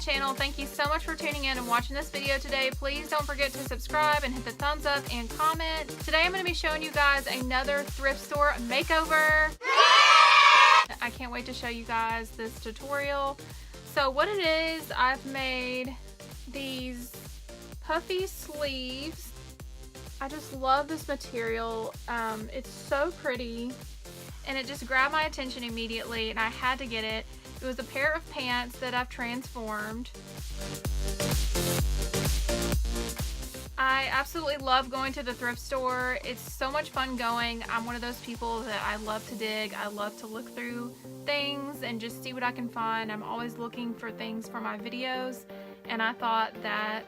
channel. Thank you so much for tuning in and watching this video today. Please don't forget to subscribe and hit the thumbs up and comment. Today I'm going to be showing you guys another thrift store makeover. I can't wait to show you guys this tutorial. So what it is, I've made these puffy sleeves. I just love this material. It's so pretty and it just grabbed my attention immediately and I had to get it. It was a pair of pants that I've transformed. I absolutely love going to the thrift store. It's so much fun going. I'm one of those people that I love to dig. I love to look through things and just see what I can find. I'm always looking for things for my videos, and I thought that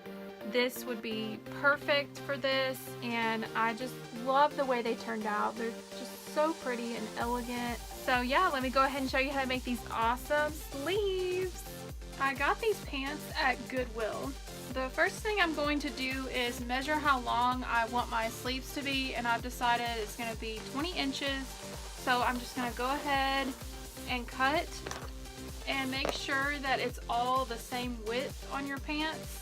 this would be perfect for this, and I just love the way they turned out. They're just so pretty and elegant. So yeah, let me go ahead and show you how to make these awesome sleeves. I got these pants at Goodwill. The first thing I'm going to do is measure how long I want my sleeves to be, and I've decided it's going to be 20 inches. So I'm just going to go ahead and cut and make sure that it's all the same width on your pants.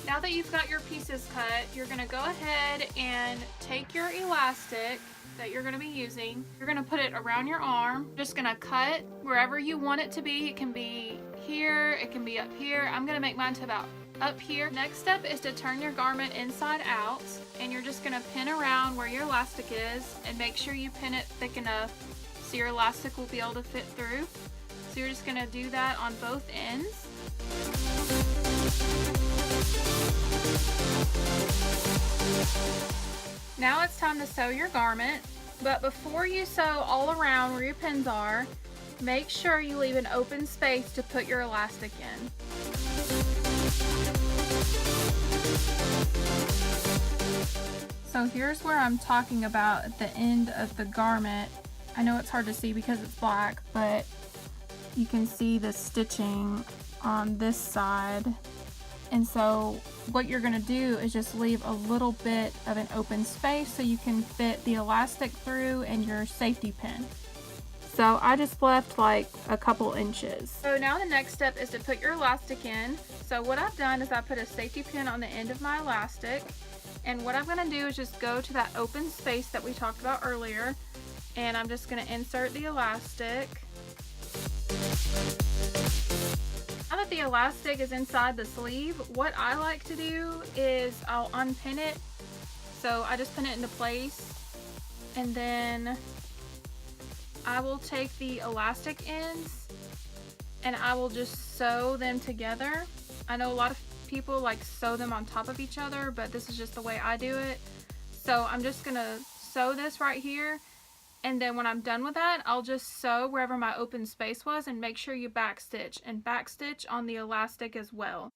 Now that you've got your pieces cut, you're going to go ahead and take your elastic that you're going to be using. You're going to put it around your arm. Just going to cut wherever you want it to be. It can be here, it can be up here. I'm going to make mine to about up here. Next step is to turn your garment inside out, and you're just going to pin around where your elastic is and make sure you pin it thick enough so your elastic will be able to fit through. So you're just going to do that on both ends. Now it's time to sew your garment, but before you sew all around where your pins are, make sure you leave an open space to put your elastic in. So here's where I'm talking about at the end of the garment. I know it's hard to see because it's black, but you can see the stitching on this side. And so what you're going to do is just leave a little bit of an open space so you can fit the elastic through and your safety pin. So I just left like a couple inches. So now the next step is to put your elastic in. So what I've done is I put a safety pin on the end of my elastic, and what I'm going to do is just go to that open space that we talked about earlier, and I'm just going to insert the elastic. Now that the elastic is inside the sleeve, what I like to do is I'll unpin it. So I just pin it into place, and then I will take the elastic ends and I will just sew them together. I know a lot of people like sew them on top of each other, but this is just the way I do it. So I'm just gonna sew this right here, and then when I'm done with that, I'll just sew wherever my open space was, and make sure you backstitch and backstitch on the elastic as well.